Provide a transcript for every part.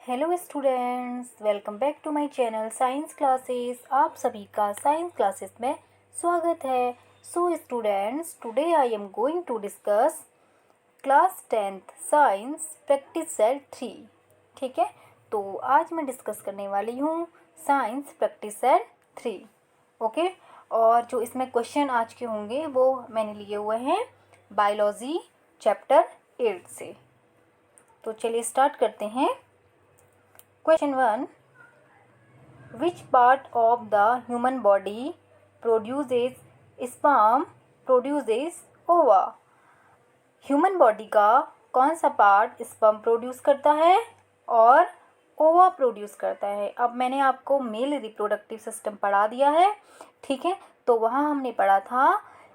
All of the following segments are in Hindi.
Hello students, welcome back to my channel science classes. आप सभी का साइंस क्लासेस में स्वागत है। So students, today I am going to discuss class 10th science practice set 3। ठीक है, तो आज मैं डिस्कस करने वाली हूँ साइंस प्रैक्टिस सेट 3। ओके, और जो इसमें क्वेश्चन आज के होंगे वो मैंने लिए हुए हैं बायोलॉजी चैप्टर 8 से। तो चलिए स्टार्ट करते हैं। Question 1. Which part of the human body produces sperm produces ova? Human body का कौन सा पार्ट स्पर्म प्रोड्यूस करता है और ओवा प्रोड्यूस करता है? अब मैंने आपको मेल रिप्रोडक्टिव सिस्टम पढ़ा दिया है, ठीक है। तो वहाँ हमने पढ़ा था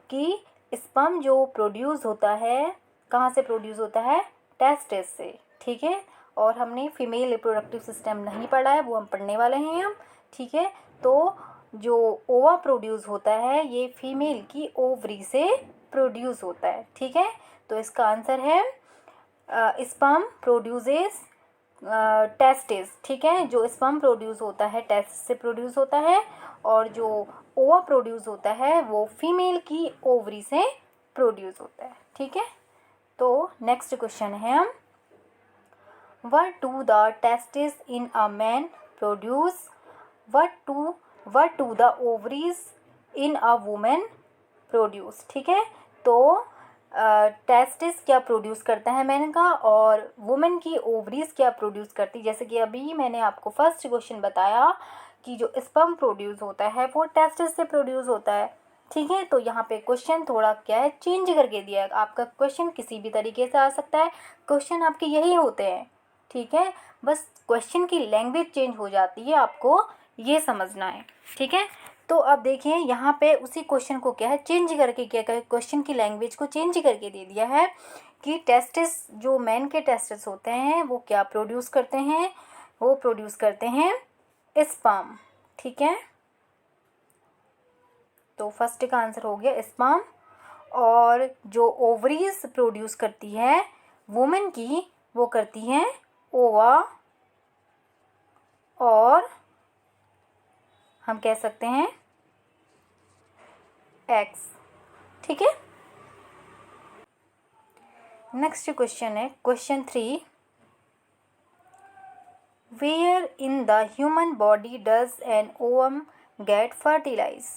कि स्पर्म जो प्रोड्यूस होता है कहाँ से प्रोड्यूस होता है? टेस्टिस से, ठीक है। और हमने फीमेल रिप्रोडक्टिव सिस्टम नहीं पढ़ा है, वो हम पढ़ने वाले हैं हम, ठीक है। तो जो ओवा प्रोड्यूस होता है ये फीमेल की ओवरी से प्रोड्यूस होता है, ठीक है। तो इसका आंसर है स्पर्म प्रोड्यूसेस टेस्टिस, ठीक है। जो स्पर्म प्रोड्यूस होता है टेस्टिस से प्रोड्यूस होता है और जो ओवा प्रोड्यूस होता है वो फीमेल की ओवरी से प्रोड्यूस होता है, ठीक है। तो नेक्स्ट क्वेश्चन है हम, what do the testes in a man produce? what do the ovaries in a woman produce? ठीक है, तो टेस्टिस क्या प्रोड्यूस करता है मैन का और वुमेन की ओवरीज क्या प्रोड्यूस करती है। जैसे कि अभी मैंने आपको फर्स्ट क्वेश्चन बताया कि जो स्पर्म प्रोड्यूस होता है वो टेस्टिस से प्रोड्यूस होता है, ठीक है। तो यहाँ पे क्वेश्चन थोड़ा क्या है, चेंज करके दिया है। आपका क्वेश्चन किसी भी तरीके से आ सकता है, क्वेश्चन आपके यही होते हैं, ठीक है। बस क्वेश्चन की लैंग्वेज चेंज हो जाती है, आपको ये समझना है, ठीक है। तो अब देखिए यहाँ पे उसी क्वेश्चन को क्या है, चेंज करके क्या है, क्वेश्चन की लैंग्वेज को चेंज करके दे दिया है कि टेस्टिस जो मैन के टेस्टिस होते हैं वो क्या प्रोड्यूस करते हैं? वो प्रोड्यूस करते हैं स्पर्म, ठीक है। तो फर्स्ट का आंसर हो गया स्पर्म। और जो ओवरीज प्रोड्यूस करती है वुमेन की, वो करती हैं ओवा, और हम कह सकते हैं एक्स, ठीक है। नेक्स्ट क्वेश्चन है question 3, where in the human body does an ovum get fertilise?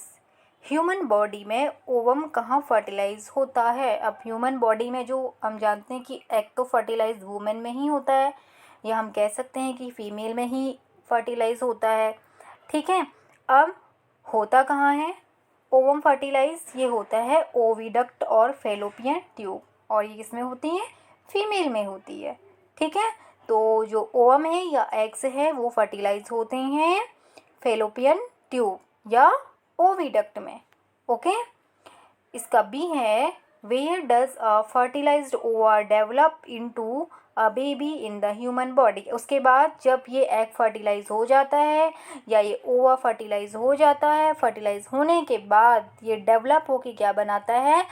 Human body में ओवम कहाँ फर्टिलाइज होता है? अब ह्यूमन बॉडी में जो हम जानते हैं कि एग तो फर्टिलाइज वुमेन में ही होता है, या हम कह सकते हैं कि फीमेल में ही फर्टिलाइज होता है, ठीक है। अब होता कहाँ है ओवम फर्टिलाइज? ये होता है ओविडक्ट और फेलोपियन ट्यूब, और ये किसमें होती है? फीमेल में होती है, ठीक है। तो जो ओवम है या एग्स है वो फर्टिलाइज होते हैं फेलोपियन ट्यूब या ओविडक्ट में, ओके। इसका बी है, वेयर डज अ फर्टिलाइज्ड ओवा develop into a baby in the human body? उसके बाद जब ये एग फर्टिलाइज हो जाता है या ये ओवा फर्टिलाइज हो जाता है, फर्टिलाइज होने के बाद ये डेवलप होके क्या बनाता है?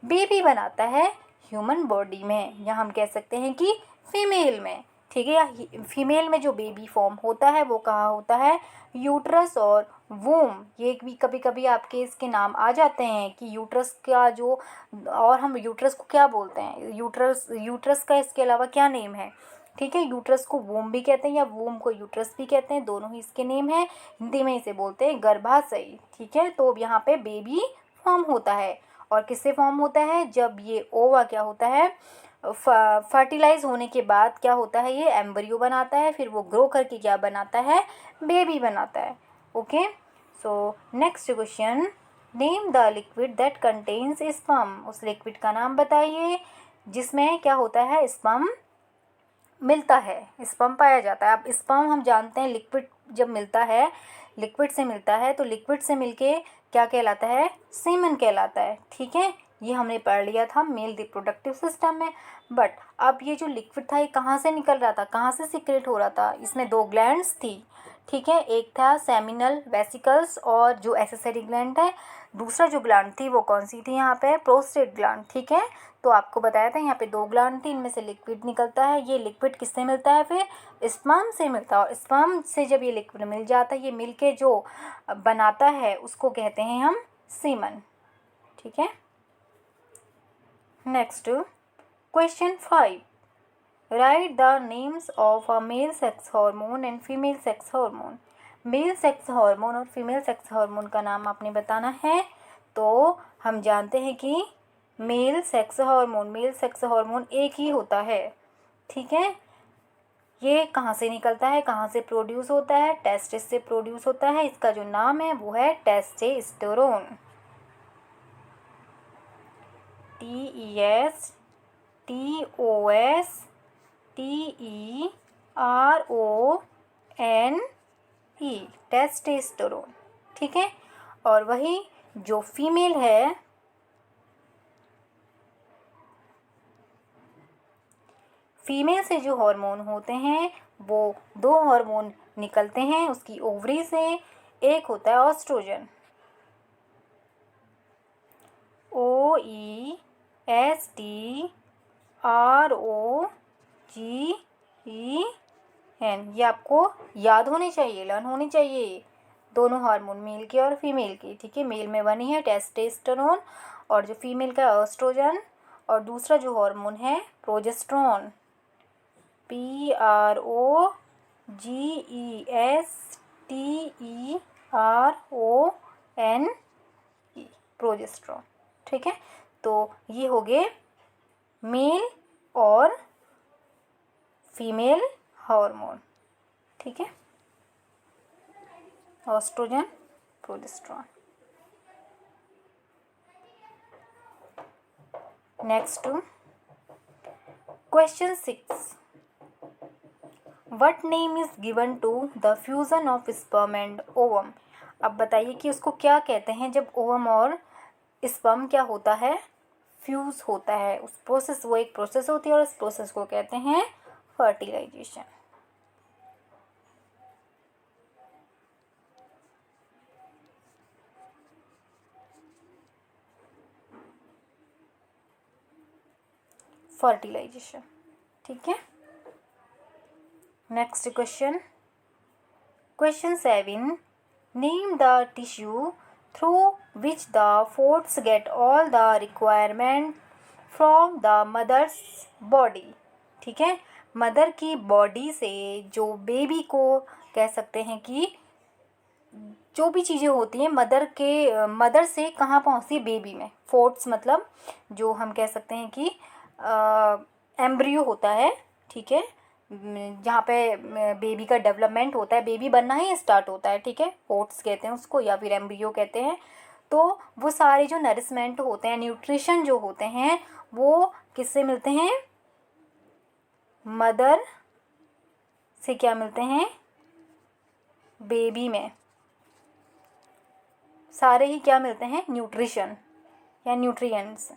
बेबी बनाता है ह्यूमन बॉडी में, या हम कह सकते हैं कि फीमेल में, ठीक है। या फीमेल में जो बेबी फॉर्म होता है वो कहाँ होता है? यूट्रस और वूम। ये भी कभी कभी आपके इसके नाम आ जाते हैं कि यूट्रस का जो, और हम यूट्रस को क्या बोलते हैं? यूट्रस का इसके अलावा क्या नेम है? ठीक है, यूट्रस को वूम भी कहते हैं या वूम को यूट्रस भी कहते हैं, दोनों ही इसके नेम हैं। हिंदी में इसे बोलते हैं गर्भाशय, ठीक है। तो यहाँ पे बेबी फॉर्म होता है, और किससे फॉर्म होता है? जब ये ओवा क्या होता है, फर्टिलाइज होने के बाद क्या होता है, ये एम्ब्रियो बनाता है, फिर वो ग्रो करके क्या बनाता है? बेबी बनाता है, okay. So next question, name the liquid that contains sperm. उस लिक्विड का नाम बताइए जिसमें क्या होता है? स्पर्म मिलता है, स्पर्म पाया जाता है। अब स्पर्म हम जानते हैं लिक्विड जब मिलता है, लिक्विड से मिलता है, तो लिक्विड से मिलके क्या कहलाता है? सीमन कहलाता है, ठीक है। ये हमने पढ़ लिया था मेल रिप्रोडक्टिव सिस्टम में। बट अब ये जो लिक्विड था ये कहाँ से निकल रहा था, कहाँ से सीक्रेट हो रहा था? इसमें 2 ग्लैंड्स थी, ठीक है। एक था सेमिनल वेसिकल्स और जो एसेसरी ग्लैंड है। दूसरा जो ग्लैंड थी वो कौन सी थी यहाँ पे, प्रोस्टेट ग्लैंड, ठीक है। तो आपको बताया था यहाँ पे 2 ग्लैंड थी, इनमें से लिक्विड निकलता है। ये लिक्विड किससे मिलता है, फिर स्पर्म से मिलता है। और स्पर्म से जब ये लिक्विड मिल जाता है, ये मिल के जो बनाता है उसको कहते हैं हम सीमन, ठीक है। Next question 5, right the names of a male sex hormone and female sex hormone. Male sex hormone और फीमेल सेक्स हार्मोन का नाम आपने बताना है। तो हम जानते हैं कि मेल सेक्स हार्मोन एक ही होता है, ठीक है। ये कहाँ से निकलता है, कहाँ से प्रोड्यूस होता है, टेस्टिस से प्रोड्यूस होता है। इसका जो नाम है वो है टेस्टेस्टेरोन, TESTERONE, टेस्टेस्टेरोन, ठीक है। और वही जो फीमेल है, फीमेल से जो हार्मोन होते हैं वो 2 हार्मोन निकलते हैं उसकी ओवरी से। एक होता है ऑस्ट्रोजन, OESTROGEN। ये आपको याद होने चाहिए, लर्न होने चाहिए, दोनों हार्मोन मेल के और फीमेल के, ठीक है। मेल में 1 ही है टेस्टेस्टेरोन और जो फीमेल का ऑस्ट्रोजन, और दूसरा जो हार्मोन है प्रोजेस्टेरोन, PROGESTERON, प्रोजेस्टेरोन, ठीक है। तो ये हो गए मेल और फीमेल हार्मोन, ठीक है, oestrogen, progesterone. Next question 6, what name is given to the fusion of sperm and ovum. अब बताइए कि उसको क्या कहते हैं जब ओवम और स्पर्म क्या होता है, फ्यूज होता है। उस प्रोसेस, वो एक प्रोसेस होती है और उस प्रोसेस को कहते हैं फर्टिलाइजेशन। फर्टिलाइजेशन, ठीक है। Next question, question 7, name the tissue through which the foetus get all the requirement from the mother's body, ठीक है। मदर की बॉडी से जो बेबी को कह सकते हैं कि जो भी चीज़ें होती हैं मदर से कहाँ पहुँचती है, बेबी में। फोर्ट्स मतलब जो हम कह सकते हैं कि एम्ब्रियो होता है, ठीक है, जहाँ पे बेबी का डेवलपमेंट होता है, बेबी बनना ही स्टार्ट होता है, ठीक है, फोर्ट्स कहते हैं उसको या फिर एम्ब्रियो कहते हैं। तो वो सारे जो नरिशमेंट होते हैं, न्यूट्रिशन जो होते हैं, वो किससे मिलते हैं, मदर से क्या मिलते हैं, बेबी में। सारे ही क्या मिलते हैं, न्यूट्रिशन या न्यूट्रिएंट्स,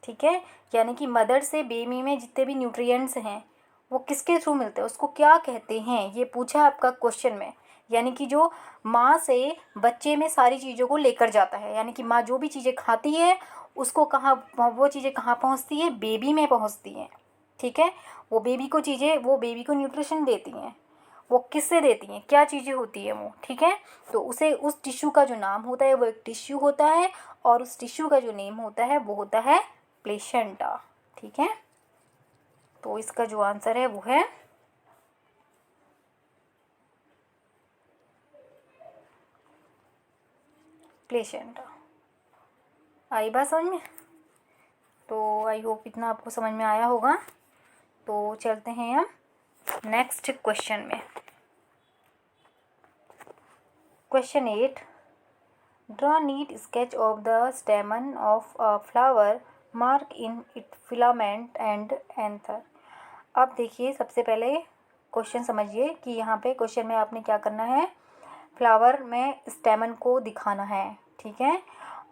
ठीक है। यानी कि मदर से बेबी में जितने भी न्यूट्रिएंट्स हैं वो किसके थ्रू मिलते हैं, उसको क्या कहते हैं, ये पूछा आपका क्वेश्चन में। यानी कि जो माँ से बच्चे में सारी चीज़ों को लेकर जाता है, यानी कि माँ जो भी चीज़ें खाती है उसको कहाँ, वो चीज़ें कहाँ पहुँचती है, बेबी में पहुँचती हैं, ठीक है। वो बेबी को न्यूट्रिशन देती हैं। वो किससे देती हैं, क्या चीज़ें होती है वो, ठीक है। तो उसे उस टिश्यू का जो नाम होता है वो एक टिश्यू होता है, और उस टिश्यू का जो नेम होता है वो होता है प्लेसेंटा, ठीक है। तो इसका जो आंसर है वो है प्लेसेंटा। आई बात समझ में? तो आई होप इतना आपको समझ में आया होगा। तो चलते हैं हम नेक्स्ट क्वेश्चन में। Question 8, draw NEET sketch of the स्टेमन of a flower, mark in it filament and anther. अब देखिए, सबसे पहले क्वेश्चन समझिए कि यहाँ पे क्वेश्चन में आपने क्या करना है, फ्लावर में स्टेमन को दिखाना है, ठीक है,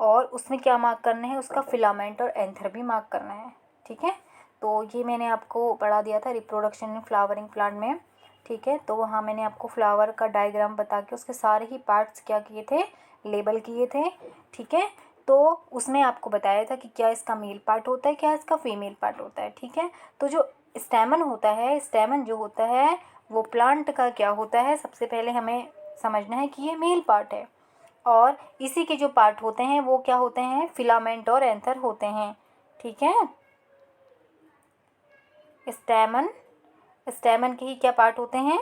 और उसमें क्या मार्क करना है, उसका फिलामेंट और एंथर भी मार्क करना है, ठीक है। तो ये मैंने आपको पढ़ा दिया था रिप्रोडक्शन इन फ्लावरिंग प्लांट में, ठीक है। तो वहाँ मैंने आपको फ्लावर का डायग्राम बता के उसके सारे ही पार्ट्स क्या किए थे, लेबल किए थे, ठीक है। तो उसमें आपको बताया था कि क्या इसका मेल पार्ट होता है, क्या इसका फीमेल पार्ट होता है, ठीक है। तो जो स्टैमन होता है, स्टैमन जो होता है वो प्लांट का क्या होता है, सबसे पहले हमें समझना है कि ये मेल पार्ट है। और इसी के जो पार्ट होते हैं वो क्या होते हैं, फिलामेंट और एंथर होते हैं, ठीक है। स्टैमन, स्टैमन के ही क्या पार्ट होते हैं,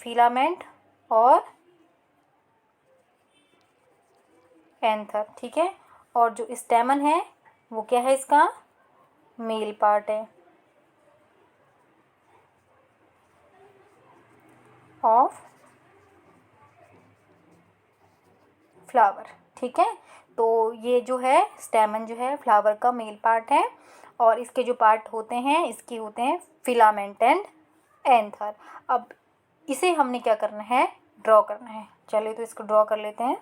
फिलामेंट और एंथर, ठीक है। और जो स्टैमन है वो क्या है, इसका मेल पार्ट है ऑफ फ्लावर, ठीक है। तो ये जो है स्टैमन जो है फ्लावर का मेल पार्ट है, और इसके जो पार्ट होते हैं इसके होते हैं फिलामेंट एंड एंथर। अब इसे हमने क्या करना है, ड्रॉ करना है। चलिए तो इसको ड्रॉ कर लेते हैं।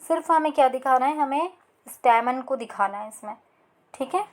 सिर्फ हमें क्या दिखाना है, हमें स्टैमन को दिखाना है इसमें, ठीक है।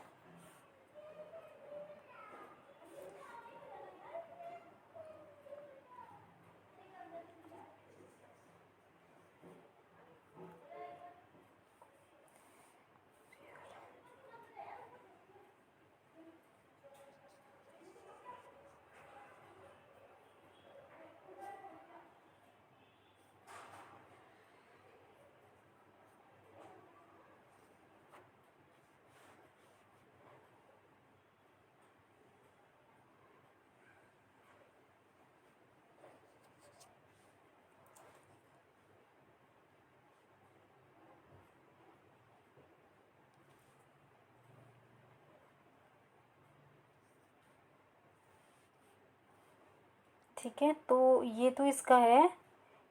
ठीक है, तो ये तो इसका है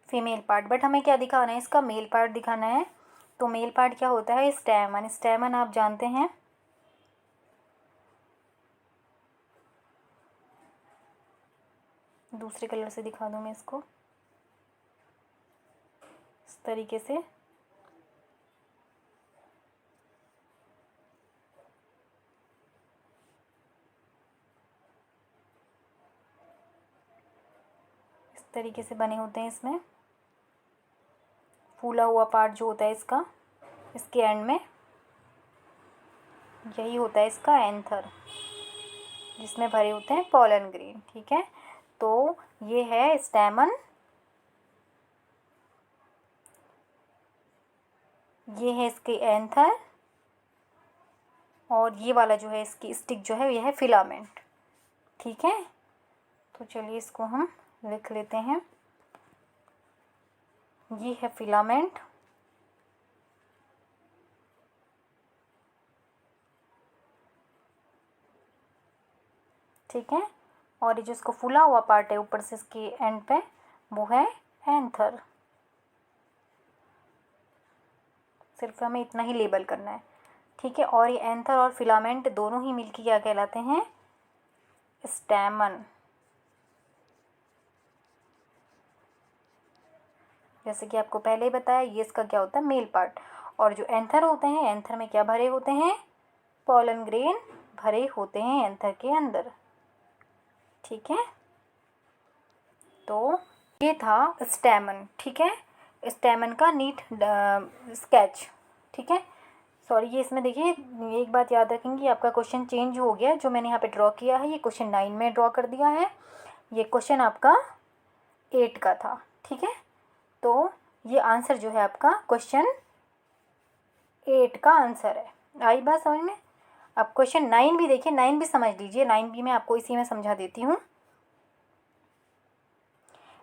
फीमेल पार्ट, बट हमें क्या दिखाना है, इसका मेल पार्ट दिखाना है। तो मेल पार्ट क्या होता है, स्टैमन। स्टैमन आप जानते हैं, दूसरे कलर से दिखा दूँ मैं इसको इस तरीके से। इस तरीके से बने होते हैं, इसमें फूला हुआ पार्ट जो होता है इसका, इसके एंड में यही होता है इसका एंथर, जिसमें भरे होते हैं पॉलन ग्रेन, ठीक है। तो ये है स्टैमन, ये है इसके एंथर, और ये वाला जो है इसकी स्टिक जो है ये है फिलामेंट, ठीक है। तो चलिए इसको हम लिख लेते हैं। ये है फिलामेंट, ठीक है। और ये जो इसको फूला हुआ पार्ट है ऊपर से इसके एंड पे, वो है एंथर। सिर्फ हमें इतना ही लेबल करना है, ठीक है। और ये एंथर और फिलामेंट दोनों ही मिलकर क्या कहलाते हैं, स्टैमन। जैसे कि आपको पहले ही बताया, ये इसका क्या होता है, मेल पार्ट। और जो एंथर होते हैं, एंथर में क्या भरे होते हैं, पॉलन ग्रेन भरे होते हैं एंथर के अंदर, ठीक है। तो ये था स्टैमन, ठीक है, स्टैमन का नीट स्केच, ठीक है। सॉरी, ये इसमें देखिए एक बात याद रखेंगे, आपका क्वेश्चन चेंज हो गया। जो मैंने यहाँ पे ड्रॉ किया है ये क्वेश्चन 9 में ड्रॉ कर दिया है, ये क्वेश्चन आपका 8 का था, ठीक है। तो ये आंसर जो है आपका क्वेश्चन 8 का आंसर है। आई बात समझ में। अब क्वेश्चन 9 भी देखिए, 9 भी समझ लीजिए, 9 भी मैं आपको इसी में समझा देती हूँ।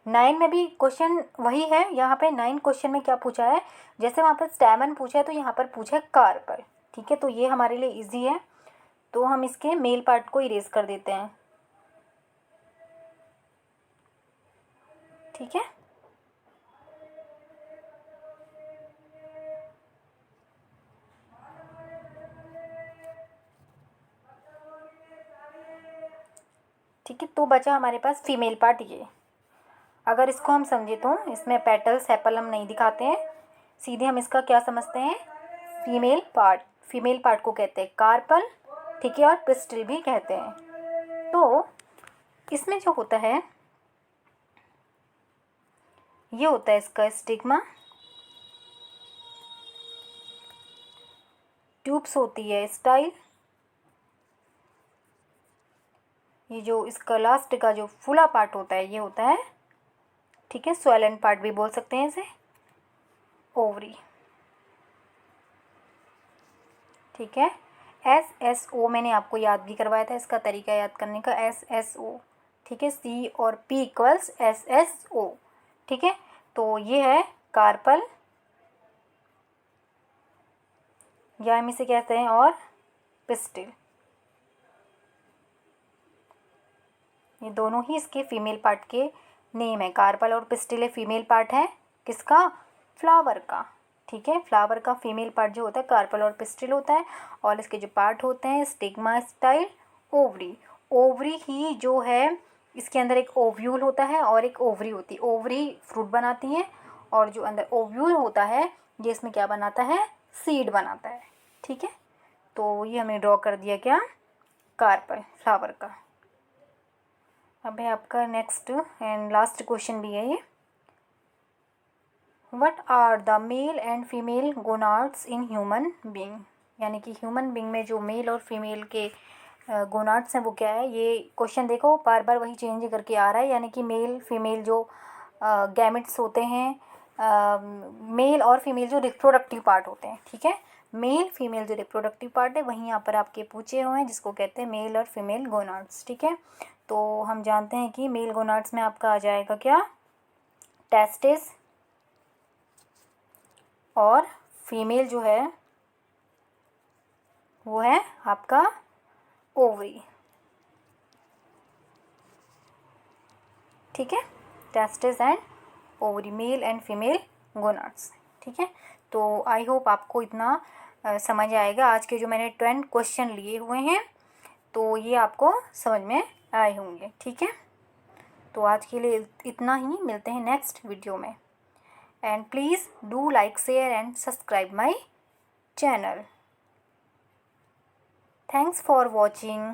9 में भी क्वेश्चन वही है। यहाँ पे 9 क्वेश्चन में क्या पूछा है, जैसे वहाँ पर स्टैमन पूछा है तो यहाँ पर पूछा है कार्पर, ठीक है। तो ये हमारे लिए इजी है, तो हम इसके मेल पार्ट को इरेज कर देते हैं, ठीक है। ठीक है, तो बचा हमारे पास फीमेल पार्ट ये। अगर इसको हम समझे तो इसमें पेटल्स सेपल हम नहीं दिखाते हैं, सीधे हम इसका क्या समझते हैं, फीमेल पार्ट। फीमेल पार्ट को कहते हैं कार्पल, ठीक है, और पिस्टिल भी कहते हैं। तो इसमें जो होता है ये होता है इसका स्टिग्मा, ट्यूब्स होती है स्टाइल, ये जो इसका लास्ट का जो फूला पार्ट होता है ये होता है, ठीक है, स्वैलन पार्ट भी बोल सकते हैं इसे, ओवरी, ठीक है। SSO मैंने आपको याद भी करवाया था, इसका तरीका याद करने का, SSO, ठीक है, C और P इक्वल्स SSO, ठीक है। तो ये है कार्पल, या हम इसे कहते हैं, और पिस्टिल, ये दोनों ही इसके फीमेल पार्ट के नेम है। कार्पल और पिस्टिल फीमेल पार्ट है किसका, फ्लावर का, ठीक है। फ्लावर का फीमेल पार्ट जो होता है कार्पल और पिस्टिल होता है, और इसके जो पार्ट होते हैं स्टिग्मा, स्टाइल, ओवरी। ओवरी ही जो है इसके अंदर एक ओव्यूल होता है और एक ओवरी होती है, ओवरी फ्रूट बनाती है, और जो अंदर ओव्यूल होता है ये इसमें क्या बनाता है, सीड बनाता है, ठीक है। तो ये हमें ड्रॉ कर दिया क्या, कार्पल फ्लावर का। अब है आपका नेक्स्ट एंड लास्ट क्वेश्चन भी है ये, what are the male and female gonads in human being, यानी कि ह्यूमन बीइंग में जो मेल और फीमेल के गोनाड्स हैं वो क्या है। ये क्वेश्चन देखो बार बार वही चेंज करके आ रहा है, यानी कि मेल फीमेल जो गैमेट्स होते हैं, मेल और फीमेल जो रिप्रोडक्टिव पार्ट होते हैं, ठीक है, मेल फीमेल जो रिप्रोडक्टिव पार्ट है वहीं यहाँ पर आपके पूछे हुए हैं, जिसको कहते हैं मेल और फीमेल गोनाड्स, ठीक है। तो हम जानते हैं कि मेल गोनाड्स में आपका आ जाएगा क्या, टेस्टिस, और फीमेल जो है वो है आपका ओवरी, ठीक है, testis and ovary, mail and female gonads, ठीक है। तो आई होप आपको इतना समझ आएगा। आज के जो मैंने 20 क्वेश्चन लिए हुए हैं तो ये आपको समझ में आए होंगे, ठीक है। तो आज के लिए इतना ही, मिलते हैं नेक्स्ट वीडियो में, and please do like, share and subscribe my channel. Thanks for watching.